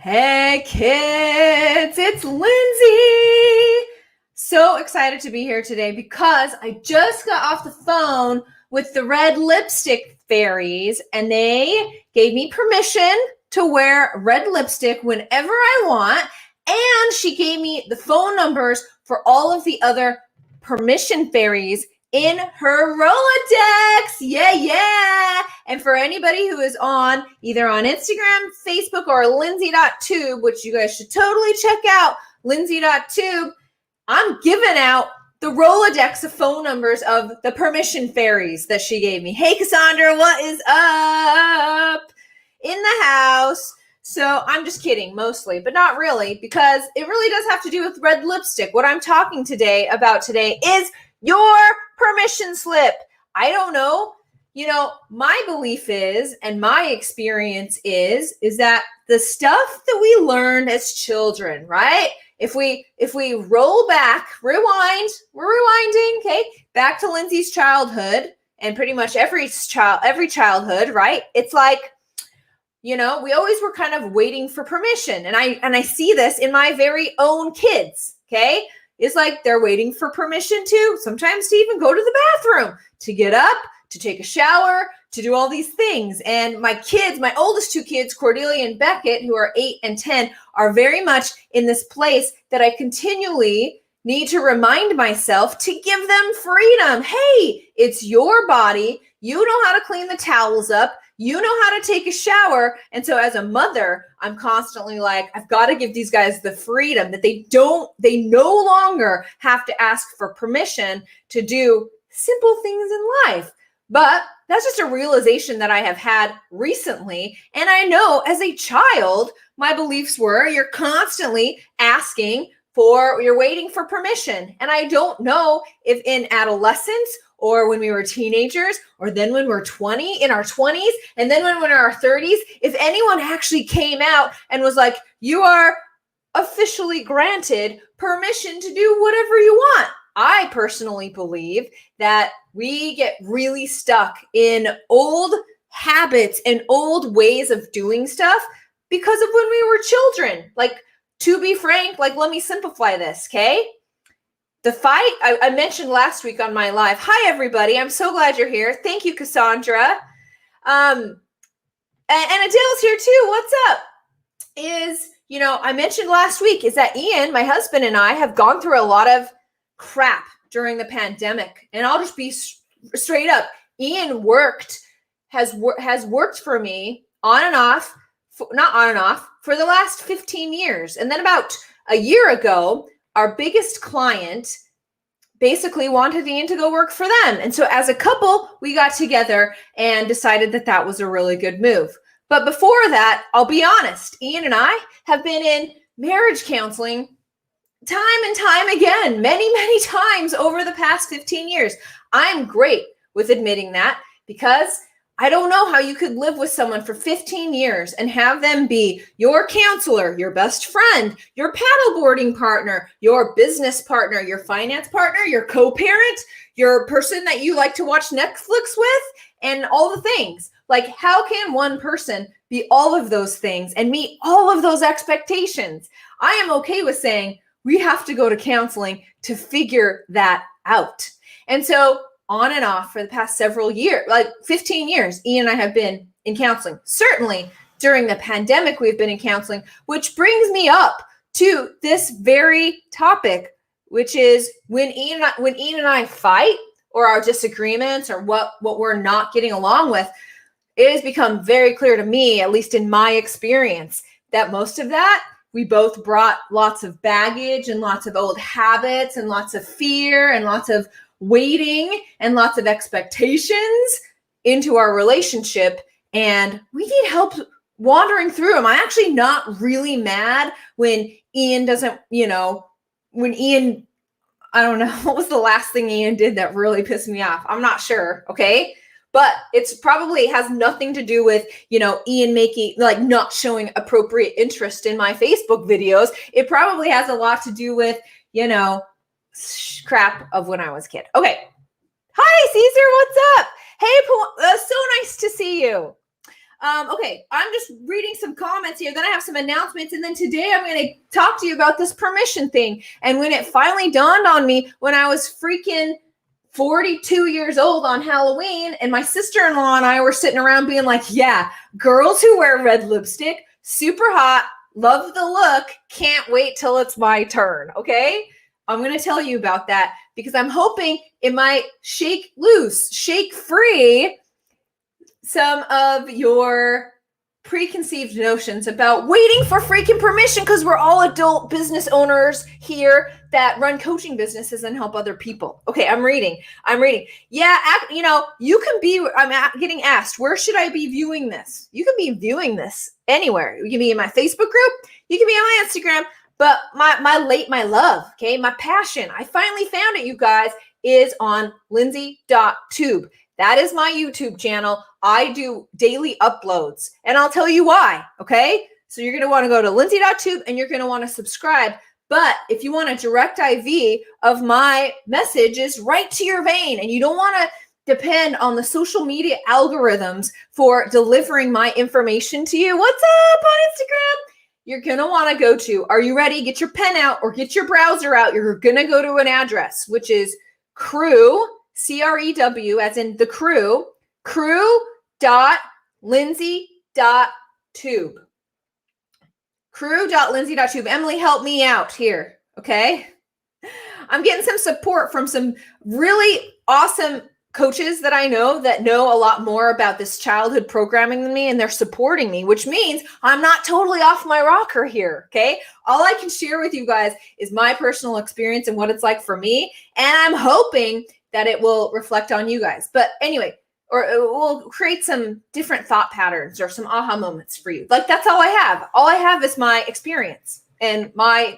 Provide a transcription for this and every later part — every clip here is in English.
Hey kids, it's Lindsay. So excited to be here today because I just got off the phone with the red lipstick fairies and they gave me permission to wear red lipstick whenever I want. And she gave me the phone numbers for all of the other permission fairies in her Rolodex. Yeah. And for anybody who is on either on Instagram, Facebook, or Lindsey.Tube, which you guys should totally check out, Lindsey.Tube, I'm giving out the Rolodex of phone numbers of the permission fairies that she gave me. Hey, Cassandra, what is up in the house? So I'm just kidding, mostly, but not really, because it really does have to do with red lipstick. What I'm talking about today is your permission slip. I don't know. You know, my belief is, and my experience is that the stuff that we learned as children, right? If we roll back, rewind, we're rewinding, okay, back to Lindsay's childhood and pretty much every childhood, right? It's like, you know, we always were kind of waiting for permission. And I see this in my very own kids, okay? It's like they're waiting for permission to sometimes to even go to the bathroom, to get up, to take a shower, to do all these things. And my kids, my oldest two kids, Cordelia and Beckett, who are 8 and 10, are very much in this place that I continually need to remind myself to give them freedom. Hey, it's your body. You know how to clean the towels up. You know how to take a shower. And so as a mother, I'm constantly like, I've got to give these guys the freedom that they no longer have to ask for permission to do simple things in life. But that's just a realization that I have had recently. And I know as a child, my beliefs were you're constantly you're waiting for permission. And I don't know if in adolescence or when we were teenagers, or then when we're in our 20s, and then when we're in our 30s, if anyone actually came out and was like, you are officially granted permission to do whatever you want. I personally believe that we get really stuck in old habits and old ways of doing stuff because of when we were children. Like, to be frank, let me simplify this, okay? The fight I mentioned last week on my live. Hi, everybody. I'm so glad you're here. Thank you, Cassandra. And Adele's here too. What's up? I mentioned last week is that Ian, my husband, and I have gone through a lot of crap during the pandemic. And I'll just be straight up. Ian has worked for me on and off, not on and off, for the last 15 years. And then about a year ago, our biggest client basically wanted Ian to go work for them. And so as a couple, we got together and decided that that was a really good move. But before that, I'll be honest, Ian and I have been in marriage counseling time and time again, many, many times over the past 15 years. I'm great with admitting that because I don't know how you could live with someone for 15 years and have them be your counselor, your best friend, your paddleboarding partner, your business partner, your finance partner, your co-parent, your person that you like to watch Netflix with, and all the things. Like, how can one person be all of those things and meet all of those expectations? I am okay with saying we have to go to counseling to figure that out. And so on and off for the past several years, like 15 years, Ian and I have been in counseling. Certainly during the pandemic, we've been in counseling, which brings me up to this very topic, which is when Ian and I fight or our disagreements or what we're not getting along with, it has become very clear to me, at least in my experience, that most of that, we both brought lots of baggage and lots of old habits and lots of fear and lots of waiting and lots of expectations into our relationship, and we need help wandering through them. I'm actually not really mad when Ian doesn't, I don't know, what was the last thing Ian did that really pissed me off? I'm not sure, okay? But it's probably has nothing to do with, Ian not showing appropriate interest in my Facebook videos. It probably has a lot to do with, crap of when I was a kid. Okay. Hi, Caesar. What's up? Hey, so nice to see you. Okay, I'm just reading some comments here. Then I have some announcements. And then today I'm going to talk to you about this permission thing. And when it finally dawned on me when I was freaking 42 years old on Halloween, and my sister-in-law and I were sitting around being like, yeah, girls who wear red lipstick, super hot, love the look, can't wait till it's my turn, okay? I'm going to tell you about that because I'm hoping it might shake loose, shake free some of your preconceived notions about waiting for freaking permission, because we're all adult business owners here that run coaching businesses and help other people. Okay, I'm reading. Yeah, you can be, getting asked, where should I be viewing this? You can be viewing this anywhere. You can be in my Facebook group. You can be on my Instagram. But my love, okay, my passion, I finally found it, you guys, is on Lindsey.Tube. That is my YouTube channel. I do daily uploads, and I'll tell you why, okay? So you're going to want to go to Lindsey.Tube, and you're going to want to subscribe. But if you want a direct IV of my messages right to your vein, and you don't want to depend on the social media algorithms for delivering my information to you, what's up on Instagram? You're going to want to go to, are you ready? Get your pen out or get your browser out. You're going to go to an address, which is crew, C-R-E-W, as in the crew, crew.lindsey.tube. Crew.lindsey.tube. Emily, help me out here, okay? I'm getting some support from some really awesome coaches that I know that know a lot more about this childhood programming than me, and they're supporting me, which means I'm not totally off my rocker here, okay? All I can share with you guys is my personal experience and what it's like for me, and I'm hoping that it will reflect on you guys. But anyway, or it will create some different thought patterns or some aha moments for you. Like, that's all I have. All I have is my experience and my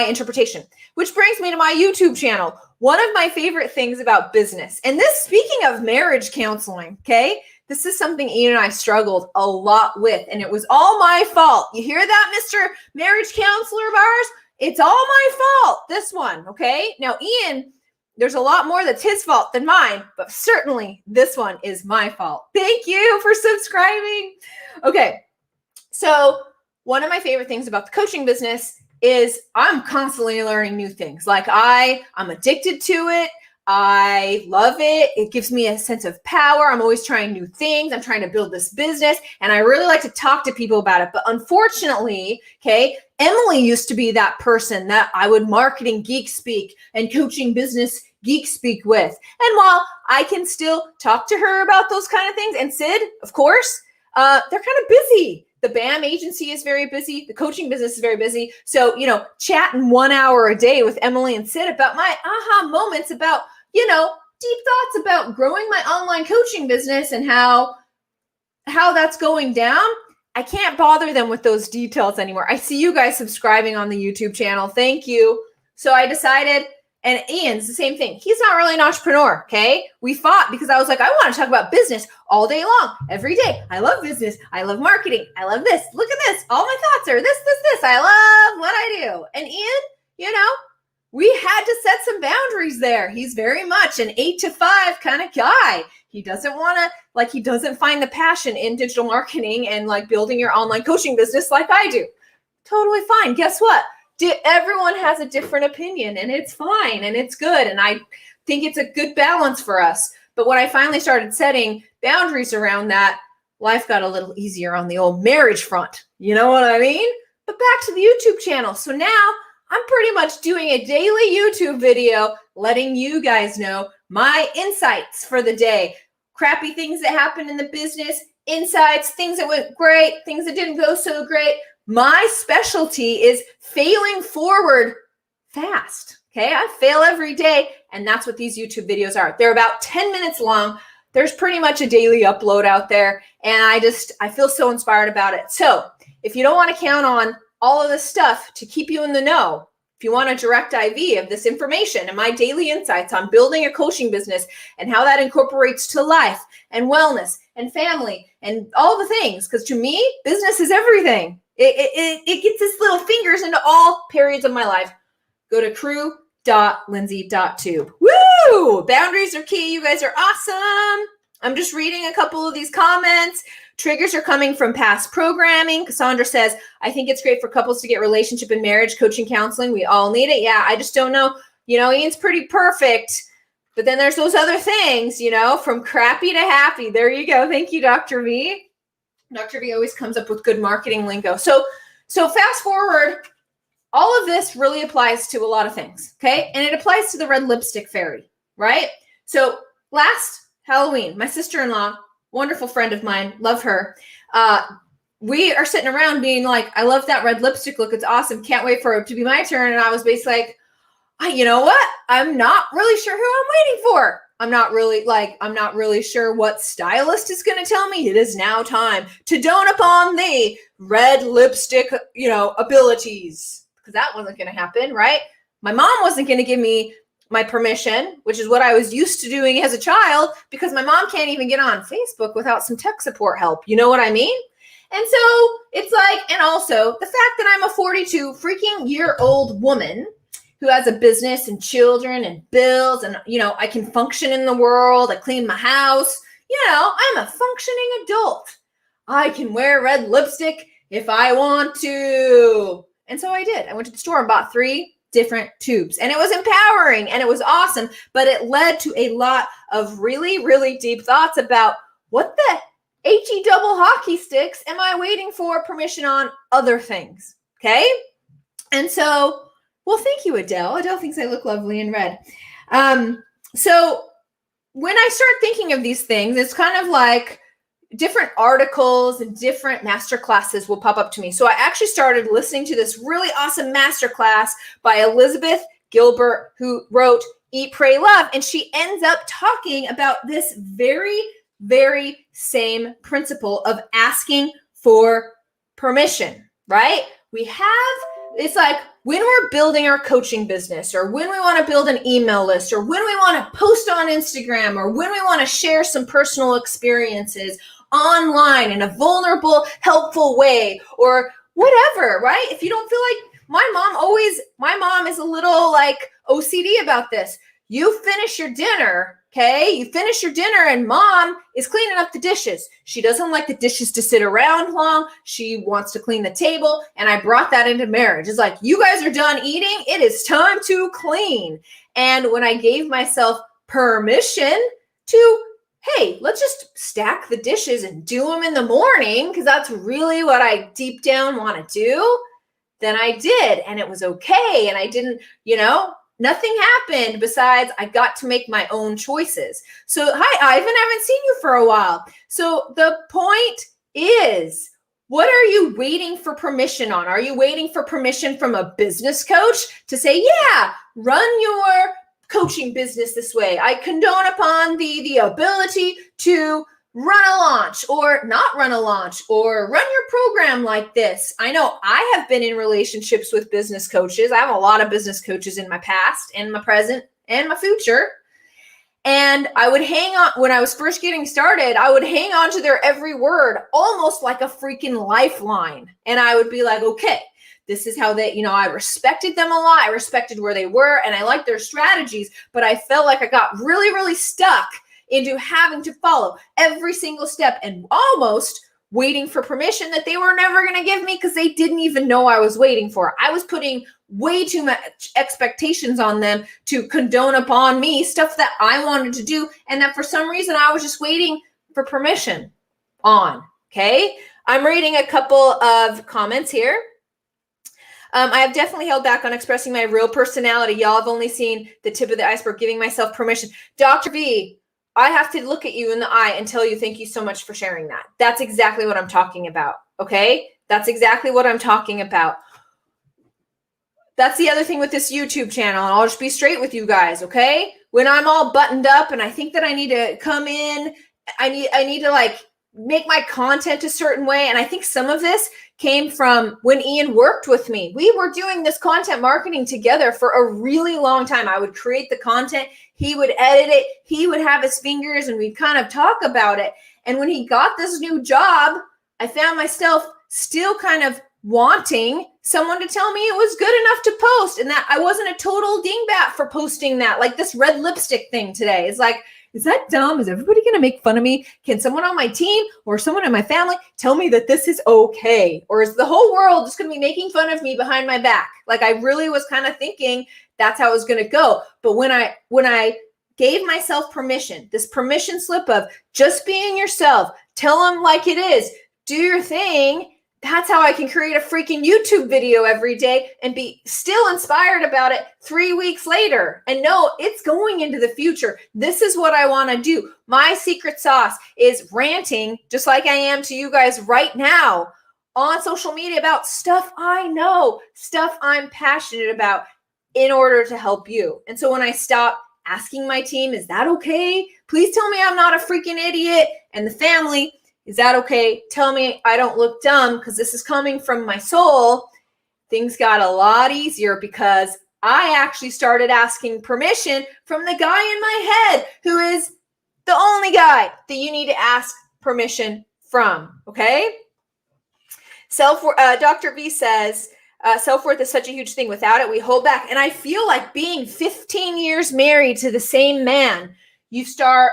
interpretation, which brings me to my YouTube channel. One of my favorite things about business, and this, speaking of marriage counseling, okay, this is something Ian and I struggled a lot with, and it was all my fault. You hear that, Mr. Marriage Counselor of ours? It's all my fault, this one, okay? Now, Ian, there's a lot more that's his fault than mine, but certainly this one is my fault. Thank you for subscribing. Okay, so one of my favorite things about the coaching business is I'm constantly learning new things. Like I'm addicted to it. I love it. It gives me a sense of power. I'm always trying new things. I'm trying to build this business, and I really like to talk to people about it. But unfortunately, okay, Emily used to be that person that I would marketing geek speak and coaching business geek speak with. And while I can still talk to her about those kind of things, and Sid, of course, they're kind of busy. The BAM agency is very busy. The coaching business is very busy. So, chatting 1 hour a day with Emily and Sid about my aha moments about, deep thoughts about growing my online coaching business and how that's going down. I can't bother them with those details anymore. I see you guys subscribing on the YouTube channel. Thank you. So I decided, and Ian's the same thing. He's not really an entrepreneur, okay? We fought because I was like, I want to talk about business all day long, every day. I love business. I love marketing. I love this. Look at this. All my thoughts are this. I love what I do. And Ian, we had to set some boundaries there. He's very much an 8 to 5 kind of guy. He doesn't want to, he doesn't find the passion in digital marketing and building your online coaching business like I do. Totally fine. Guess what? Everyone has a different opinion, and it's fine and it's good. And I think it's a good balance for us. But when I finally started setting boundaries around that, life got a little easier on the old marriage front. You know what I mean? But back to the YouTube channel. So now I'm pretty much doing a daily YouTube video letting you guys know my insights for the day. Crappy things that happened in the business, insights, things that went great, things that didn't go so great. My specialty is failing forward fast. Okay, I fail every day, and that's what these YouTube videos are. They're about 10 minutes long. There's pretty much a daily upload out there, and I feel so inspired about it. So if you don't want to count on all of this stuff to keep you in the know, if you want a direct IV of this information and my daily insights on building a coaching business and how that incorporates to life and wellness and family and all the things, because to me, business is everything. It gets its little fingers into all periods of my life. Go to crew.lindsey.tube. Woo! Boundaries are key. You guys are awesome. I'm just reading a couple of these comments. Triggers are coming from past programming. Cassandra says, I think it's great for couples to get relationship and marriage coaching counseling. We all need it. Yeah, I just don't know. Ian's pretty perfect. But then there's those other things, from crappy to happy. There you go. Thank you, Dr. V. Dr. V always comes up with good marketing lingo. So fast forward, all of this really applies to a lot of things, okay? And it applies to the red lipstick fairy, right? So last Halloween, my sister-in-law, wonderful friend of mine, love her. We are sitting around being like, I love that red lipstick look. It's awesome. Can't wait for it to be my turn. And I was basically like, you know what? I'm not really sure who I'm waiting for. I'm not really sure what stylist is going to tell me it is now time to don upon the red lipstick, abilities. Because that wasn't going to happen, right? My mom wasn't going to give me my permission, which is what I was used to doing as a child, because my mom can't even get on Facebook without some tech support help. You know what I mean? And so it's like, and also the fact that I'm a 42 freaking year old woman who has a business and children and bills, and, I can function in the world. I clean my house. I'm a functioning adult. I can wear red lipstick if I want to. And so I did. I went to the store and bought 3 different tubes, and it was empowering and it was awesome, but it led to a lot of really, really deep thoughts about what the HE double hockey sticks am I waiting for permission on other things. Okay. And so, well, thank you, Adele. Adele thinks I look lovely in red. So when I start thinking of these things, it's kind of like different articles and different master classes will pop up to me. So I actually started listening to this really awesome master class by Elizabeth Gilbert, who wrote Eat, Pray, Love. And she ends up talking about this very, very same principle of asking for permission, right? It's like when we're building our coaching business, or when we want to build an email list, or when we want to post on Instagram, or when we want to share some personal experiences online in a vulnerable, helpful way, or whatever, right? If you don't feel like my mom is a little like OCD about this. You finish your dinner, okay? You finish your dinner and mom is cleaning up the dishes. She doesn't like the dishes to sit around long. She wants to clean the table. And I brought that into marriage. It's like, you guys are done eating. It is time to clean. And when I gave myself permission to, hey, let's just stack the dishes and do them in the morning, because that's really what I deep down want to do, then I did. And it was okay. And I didn't, nothing happened besides I got to make my own choices. So, hi, Ivan, I haven't seen you for a while. So the point is, what are you waiting for permission on? Are you waiting for permission from a business coach to say, yeah, run your coaching business this way? I condone upon the ability to run a launch or not run a launch, or run your program like this. I know I have been in relationships with business coaches. I have a lot of business coaches in my past and my present and my future. And I would hang on, when I was first getting started, I would hang on to their every word, almost like a freaking lifeline. And I would be like, okay, this is how they, I respected them a lot. I respected where they were and I liked their strategies, but I felt like I got really, really stuck into having to follow every single step and almost waiting for permission that they were never going to give me, because they didn't even know I was waiting for. I was putting way too much expectations on them to condone upon me stuff that I wanted to do, and that for some reason I was just waiting for permission on. Okay. I'm reading a couple of comments here. I have definitely held back on expressing my real personality. Y'all have only seen the tip of the iceberg, giving myself permission. Dr. V, I have to look at you in the eye and tell you thank you so much for sharing that. That's exactly what I'm talking about, okay? That's exactly what I'm talking about. That's the other thing with this YouTube channel, and I'll just be straight with you guys, okay? When I'm all buttoned up and I think that I need to come in, I need to like make my content a certain way, and I think some of this came from when Ian worked with me. We were doing this content marketing together for a really long time. I would create the content, he would edit it, he would have his fingers, and we'd kind of talk about it. And when he got this new job, I found myself still kind of wanting someone to tell me it was good enough to post, and that I wasn't a total dingbat for posting that. Like this red lipstick thing today is like, Is that dumb? Is everybody going to make fun of me? Can someone on my team or someone in my family tell me that this is okay? Or is the whole world just going to be making fun of me behind my back? Like, I really was kind of thinking that's how it was going to go. But when I gave myself permission, this permission slip of just being yourself, tell them like it is, do your thing. That's how I can create a freaking YouTube video every day and be still inspired about it 3 weeks later and know it's going into the future. This is what I want to do. My secret sauce is ranting, just like I am to you guys right now on social media about stuff I know, stuff I'm passionate about in order to help you. And so when I stop asking my team, is that okay? Please tell me I'm not a freaking idiot. And the family, is that okay? Tell me I don't look dumb because this is coming from my soul. Things got a lot easier because I actually started asking permission from the guy in my head who is the only guy that you need to ask permission from, okay? Dr. V says, self-worth is such a huge thing. Without it, we hold back. And I feel like being 15 years married to the same man, you start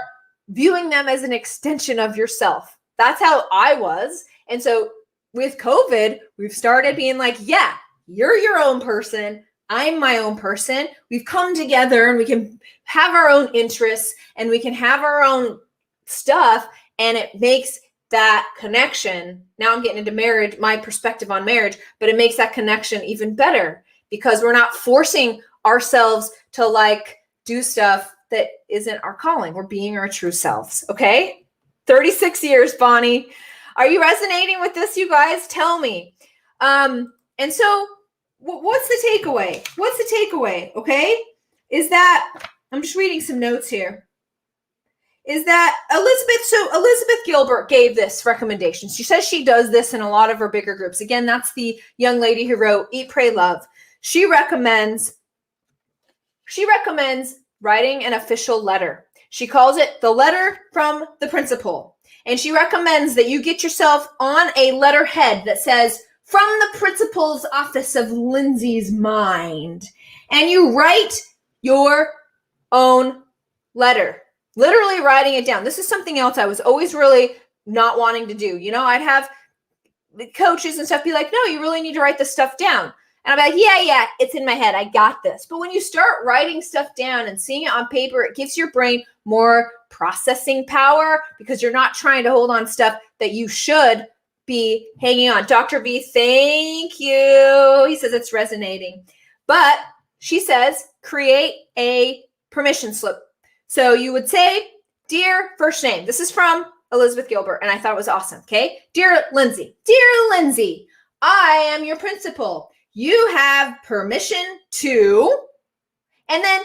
viewing them as an extension of yourself. That's how I was. And so with COVID, we've started being like, yeah, you're your own person. I'm my own person. We've come together and we can have our own interests and we can have our own stuff. And it makes that connection. Now I'm getting into marriage, my perspective on marriage, but it makes that connection even better because we're not forcing ourselves to like do stuff that isn't our calling. We're being our true selves. Okay. 36 years, Bonnie. Are you resonating with this, you guys? Tell me. And so what's the takeaway? What's the takeaway? Okay. Is that, I'm just reading some notes here. Is that Elizabeth Gilbert gave this recommendation. She says she does this in a lot of her bigger groups. Again, that's the young lady who wrote Eat, Pray, Love. She recommends writing an official letter. She calls it the letter from the principal. And she recommends that you get yourself on a letterhead that says, from the principal's office of Lindsey's mind. And you write your own letter, literally writing it down. This is something else I was always really not wanting to do. You know, I'd have the coaches and stuff be like, no, you really need to write this stuff down. And I'm like, yeah, it's in my head. I got this. But when you start writing stuff down and seeing it on paper, it gives your brain more processing power because you're not trying to hold on stuff that you should be hanging on. Dr. B, thank you. He says it's resonating. But she says, create a permission slip. So you would say, dear first name. This is from Elizabeth Gilbert, and I thought it was awesome. Okay. Dear Lindsey, I am your principal. You have permission to, and then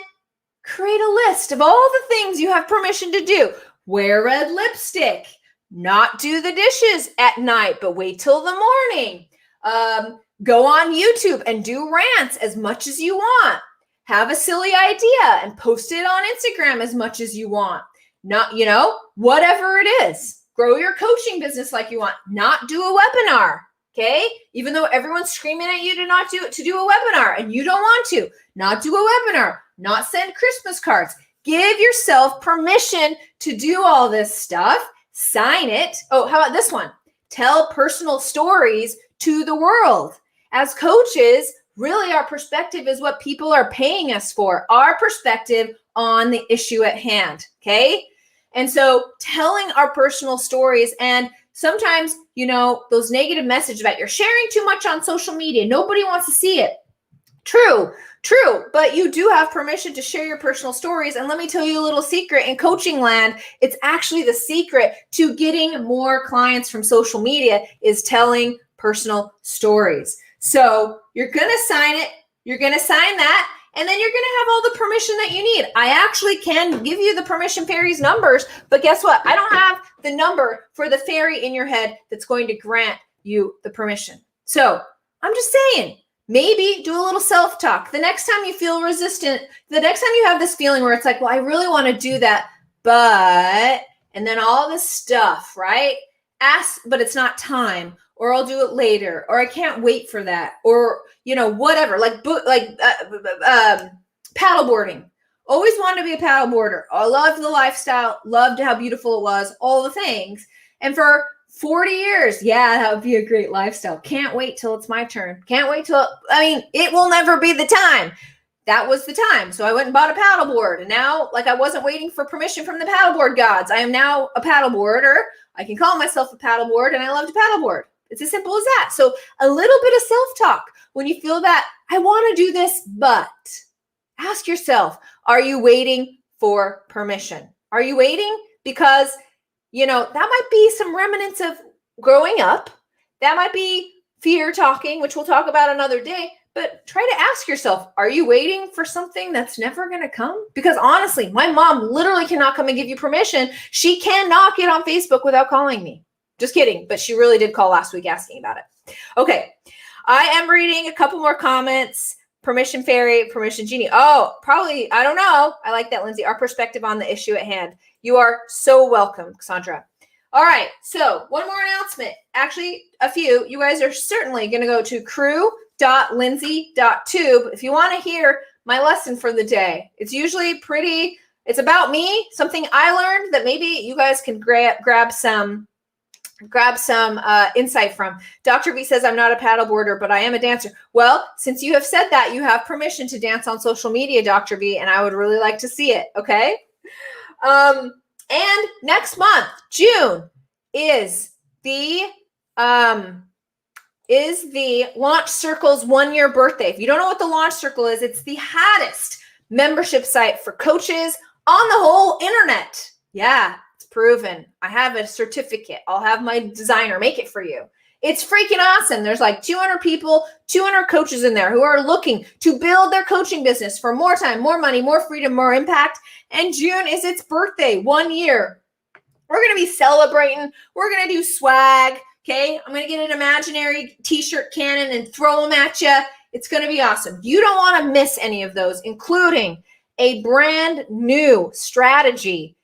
create a list of all the things you have permission to do. Wear red lipstick, not do the dishes at night, but wait till the morning. Go on YouTube and do rants as much as you want. Have a silly idea and post it on Instagram as much as you want. Not, whatever it is. Grow your coaching business like you want. Not do a webinar. Okay. Even though everyone's screaming at you to do a webinar and you don't want to, not do a webinar, not send Christmas cards. Give yourself permission to do all this stuff. Sign it. Oh, how about this one? Tell personal stories to the world. As coaches, really our perspective is what people are paying us for. Our perspective on the issue at hand. Okay. And so telling our personal stories, and sometimes, those negative messages about you're sharing too much on social media. Nobody wants to see it. True. But you do have permission to share your personal stories. And let me tell you a little secret in coaching land. It's actually the secret to getting more clients from social media is telling personal stories. So you're going to sign it. You're going to sign that. And then you're going to have all the permission that you need. I actually can give you the permission fairies numbers, but guess what? I don't have the number for the fairy in your head that's going to grant you the permission. So I'm just saying, maybe do a little self-talk. The next time you feel resistant, the next time you have this feeling where it's like, well, I really want to do that, but, and then all this stuff, right? Ask, but it's not time. Or I'll do it later, or I can't wait for that, or whatever, like paddleboarding. Always wanted to be a paddleboarder. I loved the lifestyle, loved how beautiful it was, all the things. And for 40 years, yeah, that would be a great lifestyle. Can't wait till it's my turn. Can't wait till, it will never be the time. That was the time. So I went and bought a paddleboard. And now, like, I wasn't waiting for permission from the paddleboard gods. I am now a paddleboarder. I can call myself a paddleboard, and I love to paddleboard. It's as simple as that. So a little bit of self-talk. When you feel that, I want to do this, but ask yourself, are you waiting for permission? Are you waiting? Because, that might be some remnants of growing up. That might be fear talking, which we'll talk about another day. But try to ask yourself, are you waiting for something that's never going to come? Because honestly, my mom literally cannot come and give you permission. She cannot get on Facebook without calling me. Just kidding. But she really did call last week asking about it. Okay. I am reading a couple more comments. Permission fairy, permission genie. Oh, probably, I don't know. I like that, Lindsay. Our perspective on the issue at hand. You are so welcome, Cassandra. All right. So one more announcement. Actually, a few. You guys are certainly going to go to crew.lindsey.tube if you want to hear my lesson for the day. It's usually it's about me, something I learned that maybe you guys can grab some insight from. Dr. V says, I'm not a paddleboarder, but I am a dancer. Well, since you have said that, you have permission to dance on social media, Dr. V, and I would really like to see it. Okay. And next month, June, is the Launch Circle's 1-year birthday. If you don't know what the Launch Circle is, it's the hottest membership site for coaches on the whole internet. Yeah, it's proven. I have a certificate. I'll have my designer make it for you. It's freaking awesome. There's like 200 people, 200 coaches in there who are looking to build their coaching business for more time, more money, more freedom, more impact. And June is its birthday, 1 year. We're going to be celebrating. We're going to do swag. Okay. I'm going to get an imaginary t-shirt cannon and throw them at you. It's going to be awesome. You don't want to miss any of those, including a brand new strategy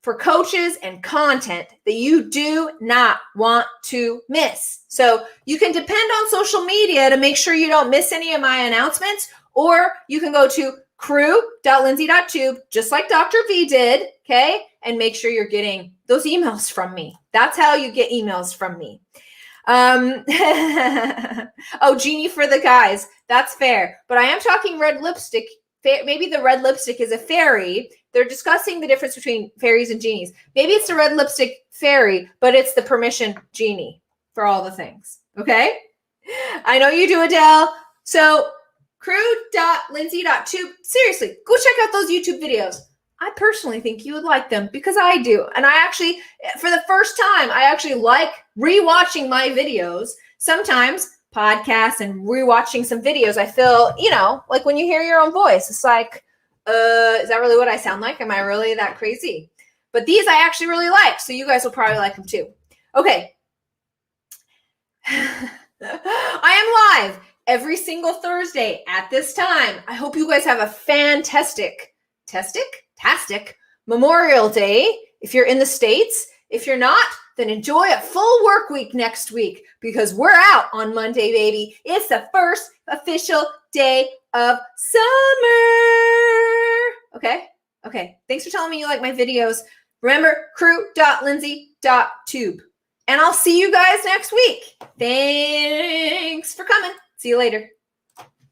for coaches and content that you do not want to miss. So you can depend on social media to make sure you don't miss any of my announcements, or you can go to crew.lindsey.tube, just like Dr. V did, okay? And make sure you're getting those emails from me. That's how you get emails from me. Oh, genie for the guys. That's fair. But I am talking red lipstick. Maybe the red lipstick is a fairy. They're discussing the difference between fairies and genies. Maybe it's the red lipstick fairy, but it's the permission genie for all the things. Okay? I know you do, Adele. So crew.lindsey.tube. Seriously, go check out those YouTube videos. I personally think you would like them because I do. And I actually, for the first time, I actually like rewatching my videos. Sometimes podcasts and rewatching some videos, I feel, like when you hear your own voice, it's like, is that really what I sound like? Am I really that crazy? But these I actually really like. So you guys will probably like them too. Okay. I am live every single Thursday at this time. I hope you guys have a fantastic Memorial Day if you're in the States. If you're not, then enjoy a full work week next week because we're out on Monday, baby. It's the first official day of summer. Okay. Thanks for telling me you like my videos. Remember, crew.lindsey.tube. And I'll see you guys next week. Thanks for coming. See you later.